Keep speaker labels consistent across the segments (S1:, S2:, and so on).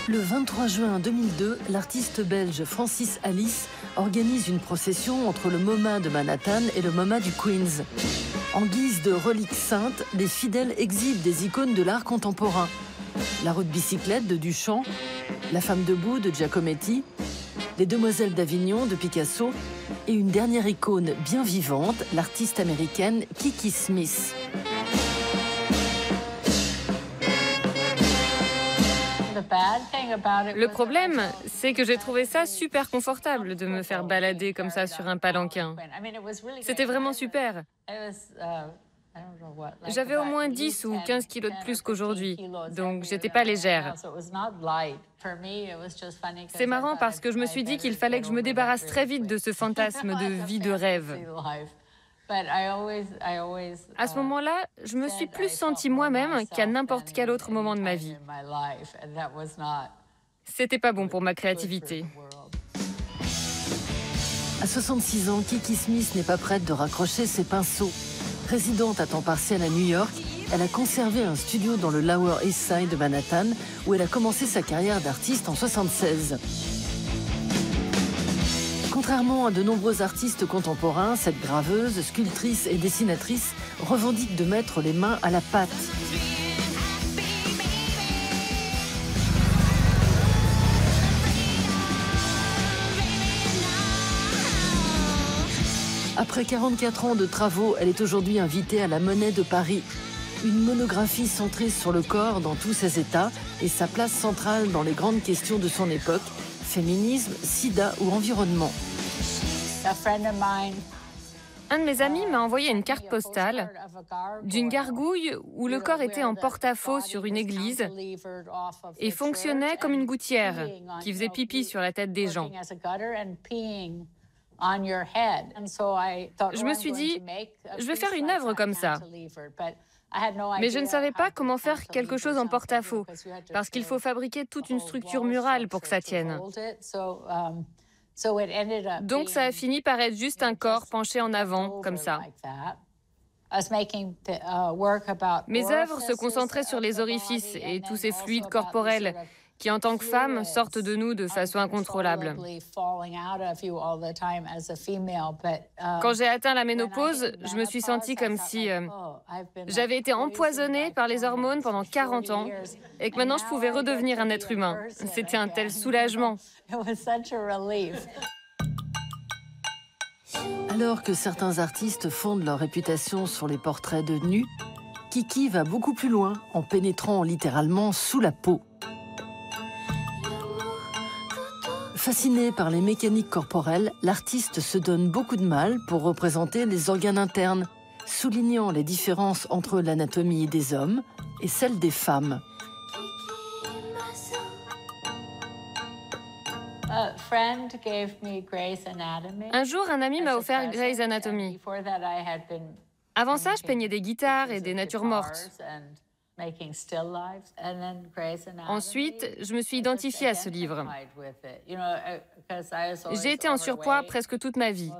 S1: Le 23 juin 2002, l'artiste belge Francis Alice organise une procession entre le MoMA de Manhattan et le MoMA du Queens. En guise de relique sainte, les fidèles exhibent des icônes de l'art contemporain. La roue de bicyclette de Duchamp, la femme debout de Giacometti, les demoiselles d'Avignon de Picasso et une dernière icône bien vivante, l'artiste américaine Kiki Smith.
S2: Le problème, c'est que j'ai trouvé ça super confortable de me faire balader comme ça sur un palanquin. C'était vraiment super. J'avais au moins 10 ou 15 kilos de plus qu'aujourd'hui, donc j'étais pas légère. C'est marrant parce que je me suis dit qu'il fallait que je me débarrasse très vite de ce fantasme de vie de rêve. À ce moment-là, je me suis plus sentie moi-même qu'à n'importe quel autre moment de ma vie. C'était pas bon pour ma créativité.
S1: À 66 ans, Kiki Smith n'est pas prête de raccrocher ses pinceaux. Résidente à temps partiel à New York, elle a conservé un studio dans le Lower East Side de Manhattan, où elle a commencé sa carrière d'artiste en 1976. Contrairement à de nombreux artistes contemporains, cette graveuse, sculptrice et dessinatrice revendique de mettre les mains à la pâte. Après 44 ans de travaux, elle est aujourd'hui invitée à la Monnaie de Paris. Une monographie centrée sur le corps dans tous ses états et sa place centrale dans les grandes questions de son époque, féminisme, sida ou environnement.
S2: Un de mes amis m'a envoyé une carte postale d'une gargouille où le corps était en porte-à-faux sur une église et fonctionnait comme une gouttière qui faisait pipi sur la tête des gens. Je me suis dit, je vais faire une œuvre comme ça. Mais je ne savais pas comment faire quelque chose en porte-à-faux, parce qu'il faut fabriquer toute une structure murale pour que ça tienne. Donc ça a fini par être juste un corps penché en avant, comme ça. Mes œuvres se concentraient sur les orifices et tous ces fluides corporels qui, en tant que femme, sortent de nous de façon incontrôlable. Quand j'ai atteint la ménopause, je me suis sentie comme si j'avais été empoisonnée par les hormones pendant 40 ans et que maintenant je pouvais redevenir un être humain. C'était un tel soulagement.
S1: Alors que certains artistes fondent leur réputation sur les portraits de nus, Kiki va beaucoup plus loin en pénétrant littéralement sous la peau. Fascinée par les mécaniques corporelles, l'artiste se donne beaucoup de mal pour représenter les organes internes, soulignant les différences entre l'anatomie des hommes et celle des femmes.
S2: Un jour, un ami m'a offert Grey's Anatomy. Avant ça, je peignais des guitares et des natures mortes. Ensuite, je me suis identifiée à ce livre. J'ai été en surpoids presque toute ma vie.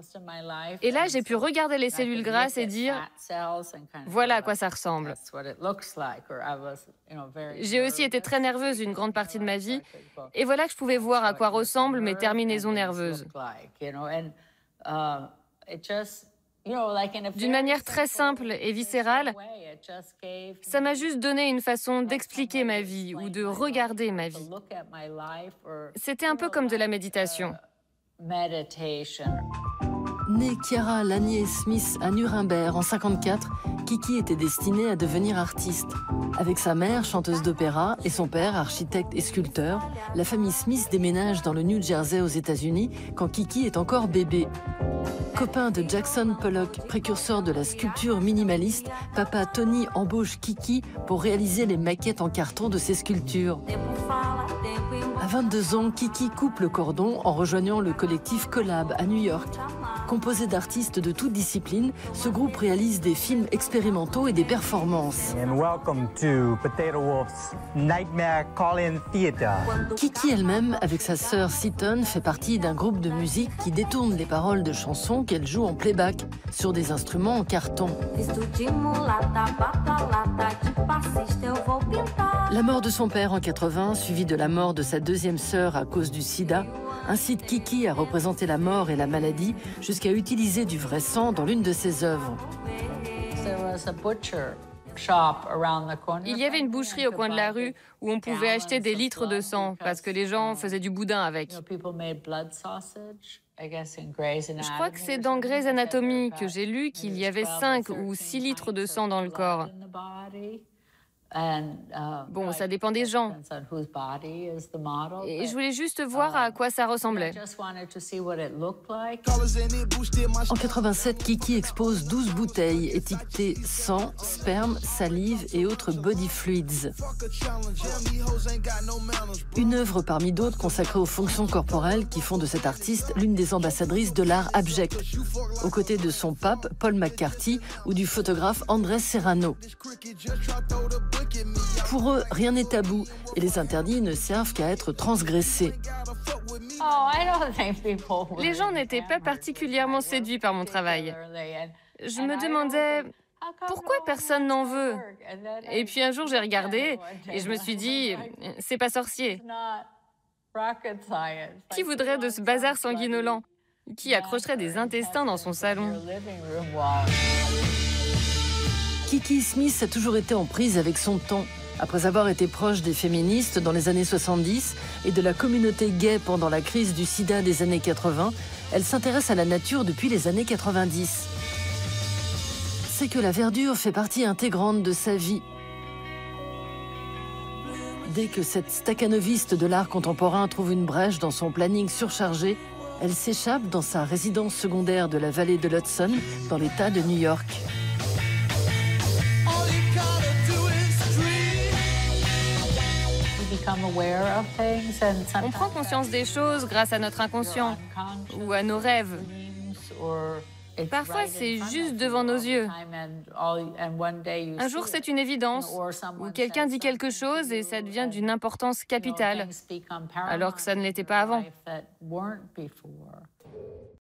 S2: Et là, j'ai pu regarder les cellules grasses et dire « Voilà à quoi ça ressemble ». J'ai aussi été très nerveuse une grande partie de ma vie. Et voilà que je pouvais voir à quoi ressemblent mes terminaisons nerveuses. D'une manière très simple et viscérale, ça m'a juste donné une façon d'expliquer ma vie ou de regarder ma vie. C'était un peu comme de la méditation.
S1: Née Chiara Lanier Smith à Nuremberg en 1954, Kiki était destinée à devenir artiste. Avec sa mère, chanteuse d'opéra, et son père, architecte et sculpteur, la famille Smith déménage dans le New Jersey aux États-Unis quand Kiki est encore bébé. Copain de Jackson Pollock, précurseur de la sculpture minimaliste, papa Tony embauche Kiki pour réaliser les maquettes en carton de ses sculptures. À 22 ans, Kiki coupe le cordon en rejoignant le collectif Collab à New York. Composé d'artistes de toutes disciplines, ce groupe réalise des films expérimentaux et des performances. Kiki elle-même, avec sa sœur Seaton, fait partie d'un groupe de musique qui détourne les paroles de chansons qu'elle joue en playback sur des instruments en carton. La mort de son père en 80, suivie de la mort de sa deuxième sœur à cause du sida, incite Kiki à représenter la mort et la maladie jusqu'à utiliser du vrai sang dans l'une de ses œuvres.
S2: Il y avait une boucherie au coin de la rue où on pouvait acheter des litres de sang parce que les gens faisaient du boudin avec. Je crois que c'est dans Grey's Anatomy que j'ai lu qu'il y avait 5 ou 6 litres de sang dans le corps. Bon, ça dépend des gens. Et je voulais juste voir à quoi ça ressemblait.
S1: En 87, Kiki expose 12 bouteilles étiquetées sang, sperme, salive et autres body fluids. Une œuvre parmi d'autres consacrée aux fonctions corporelles qui font de cette artiste l'une des ambassadrices de l'art abject, aux côtés de son pape Paul McCarthy ou du photographe Andrés Serrano. Pour eux, rien n'est tabou et les interdits ne servent qu'à être transgressés.
S2: Les gens n'étaient pas particulièrement séduits par mon travail. Je me demandais pourquoi personne n'en veut. Et puis un jour, j'ai regardé et je me suis dit, c'est pas sorcier. Qui voudrait de ce bazar sanguinolent? Qui accrocherait des intestins dans son salon?
S1: Kiki Smith a toujours été en prise avec son temps. Après avoir été proche des féministes dans les années 70 et de la communauté gay pendant la crise du sida des années 80, elle s'intéresse à la nature depuis les années 90. C'est que la verdure fait partie intégrante de sa vie. Dès que cette stakhanoviste de l'art contemporain trouve une brèche dans son planning surchargé, elle s'échappe dans sa résidence secondaire de la vallée de l'Hudson, dans l'État de New York.
S2: On prend conscience des choses grâce à notre inconscient ou à nos rêves. Parfois, c'est juste devant nos yeux. Un jour, c'est une évidence, ou quelqu'un dit quelque chose et ça devient d'une importance capitale, alors que ça ne l'était pas avant.